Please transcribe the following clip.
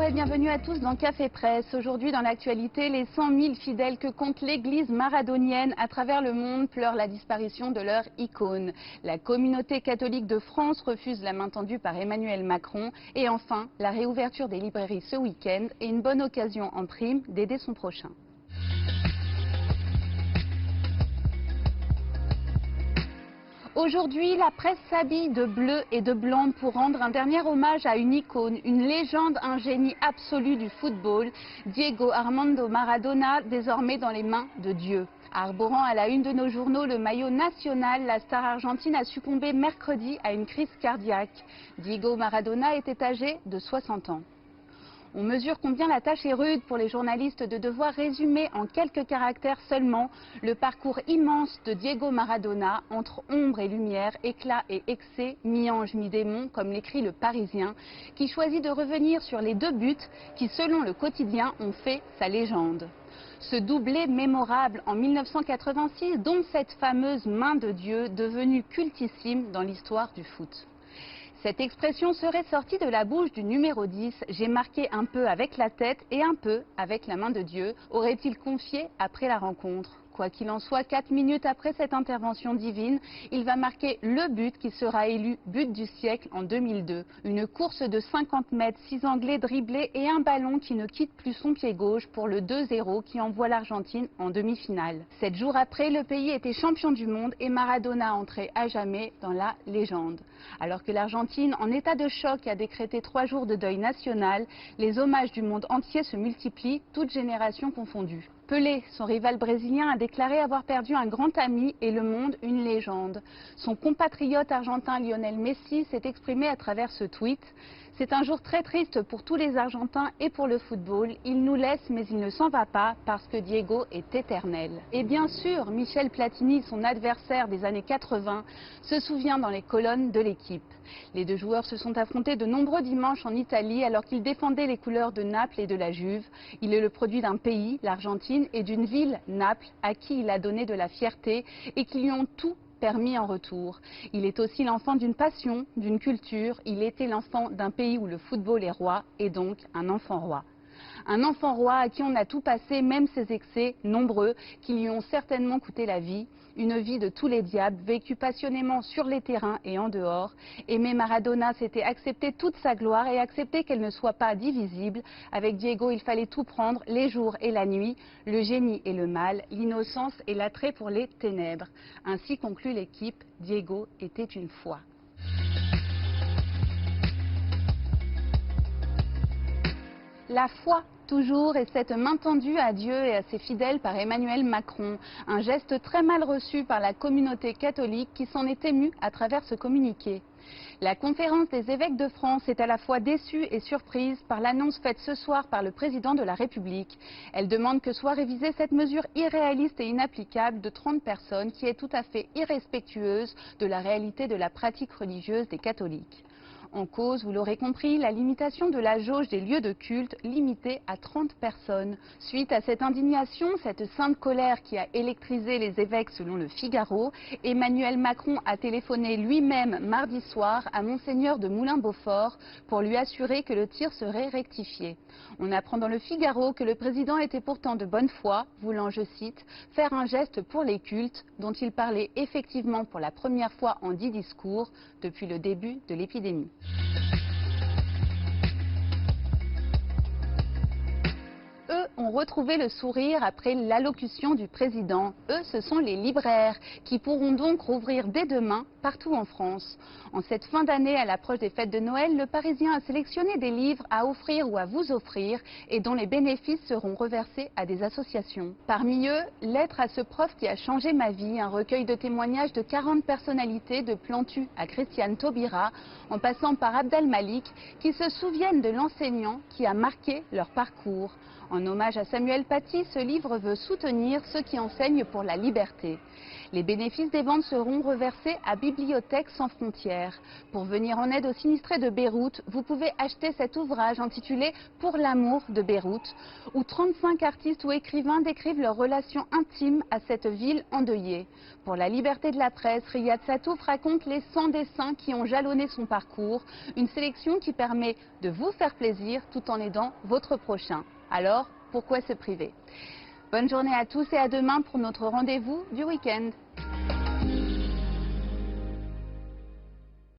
et bienvenue à tous dans Café Presse. Aujourd'hui dans l'actualité, les 100 000 fidèles que compte l'église maradonienne à travers le monde pleurent la disparition de leur icône. La communauté catholique de France refuse la main tendue par Emmanuel Macron. Et enfin, la réouverture des librairies ce week-end est une bonne occasion en prime d'aider son prochain. Aujourd'hui, la presse s'habille de bleu et de blanc pour rendre un dernier hommage à une icône, une légende, un génie absolu du football, Diego Armando Maradona, désormais dans les mains de Dieu. Arborant à la une de nos journaux le maillot national, la star argentine a succombé mercredi à une crise cardiaque. Diego Maradona était âgé de 60 ans. On mesure combien la tâche est rude pour les journalistes de devoir résumer en quelques caractères seulement le parcours immense de Diego Maradona entre ombre et lumière, éclat et excès, mi-ange, mi-démon, comme l'écrit le Parisien, qui choisit de revenir sur les deux buts qui, selon le quotidien, ont fait sa légende. Ce doublé mémorable en 1986, dont cette fameuse main de Dieu devenue cultissime dans l'histoire du foot. Cette expression serait sortie de la bouche du numéro 10, j'ai marqué un peu avec la tête et un peu avec la main de Dieu, aurait-il confié après la rencontre. Quoi qu'il en soit, 4 minutes après cette intervention divine, il va marquer le but qui sera élu but du siècle en 2002. Une course de 50 mètres, 6 Anglais dribblés et un ballon qui ne quitte plus son pied gauche pour le 2-0 qui envoie l'Argentine en demi-finale. 7 jours après, le pays était champion du monde et Maradona entrait à jamais dans la légende. Alors que l'Argentine, en état de choc, a décrété 3 jours de deuil national, les hommages du monde entier se multiplient, toutes générations confondues. Pelé, son rival brésilien, a déclaré avoir perdu un grand ami et le monde une légende. Son compatriote argentin Lionel Messi s'est exprimé à travers ce tweet. C'est un jour très triste pour tous les Argentins et pour le football. Il nous laisse mais il ne s'en va pas parce que Diego est éternel. Et bien sûr, Michel Platini, son adversaire des années 80, se souvient dans les colonnes de l'équipe. Les deux joueurs se sont affrontés de nombreux dimanches en Italie alors qu'ils défendaient les couleurs de Naples et de la Juve. Il est le produit d'un pays, l'Argentine, et d'une ville, Naples, à qui il a donné de la fierté et qui lui ont tout permis en retour. Il est aussi l'enfant d'une passion, d'une culture. Il était l'enfant d'un pays où le football est roi et donc un enfant roi. Un enfant roi à qui on a tout passé, même ses excès, nombreux, qui lui ont certainement coûté la vie. Une vie de tous les diables, vécue passionnément sur les terrains et en dehors. Aimer Maradona, c'était accepter toute sa gloire et accepter qu'elle ne soit pas divisible. Avec Diego, il fallait tout prendre, les jours et la nuit, le génie et le mal, l'innocence et l'attrait pour les ténèbres. Ainsi conclut l'équipe, Diego était une foi. La foi, toujours, et cette main tendue à Dieu et à ses fidèles par Emmanuel Macron. Un geste très mal reçu par la communauté catholique qui s'en est émue à travers ce communiqué. La conférence des évêques de France est à la fois déçue et surprise par l'annonce faite ce soir par le président de la République. Elle demande que soit révisée cette mesure irréaliste et inapplicable de 30 personnes qui est tout à fait irrespectueuse de la réalité de la pratique religieuse des catholiques. En cause, vous l'aurez compris, la limitation de la jauge des lieux de culte limitée à 30 personnes. Suite à cette indignation, cette sainte colère qui a électrisé les évêques selon le Figaro, Emmanuel Macron a téléphoné lui-même mardi soir à Monseigneur de Moulin-Beaufort pour lui assurer que le tir serait rectifié. On apprend dans le Figaro que le président était pourtant de bonne foi, voulant, je cite, faire un geste pour les cultes dont il parlait effectivement pour la première fois en 10 discours depuis le début de l'épidémie. Eux ont retrouvé le sourire après l'allocution du président. Eux, ce sont les libraires qui pourront donc rouvrir dès demain partout en France. En cette fin d'année, à l'approche des fêtes de Noël, le Parisien a sélectionné des livres à offrir ou à vous offrir et dont les bénéfices seront reversés à des associations. Parmi eux, Lettre à ce prof qui a changé ma vie, un recueil de témoignages de 40 personnalités de Plantu à Christiane Taubira, en passant par Abdel Malik, qui se souviennent de l'enseignant qui a marqué leur parcours. En hommage hommage à Samuel Paty, ce livre veut soutenir ceux qui enseignent pour la liberté. Les bénéfices des ventes seront reversés à Bibliothèques sans frontières. Pour venir en aide aux sinistrés de Beyrouth, vous pouvez acheter cet ouvrage intitulé « Pour l'amour de Beyrouth » où 35 artistes ou écrivains décrivent leurs relations intimes à cette ville endeuillée. Pour la liberté de la presse, Riyad Sattouf raconte les 100 dessins qui ont jalonné son parcours, une sélection qui permet de vous faire plaisir tout en aidant votre prochain. Alors, pourquoi se priver ? Bonne journée à tous et à demain pour notre rendez-vous du week-end.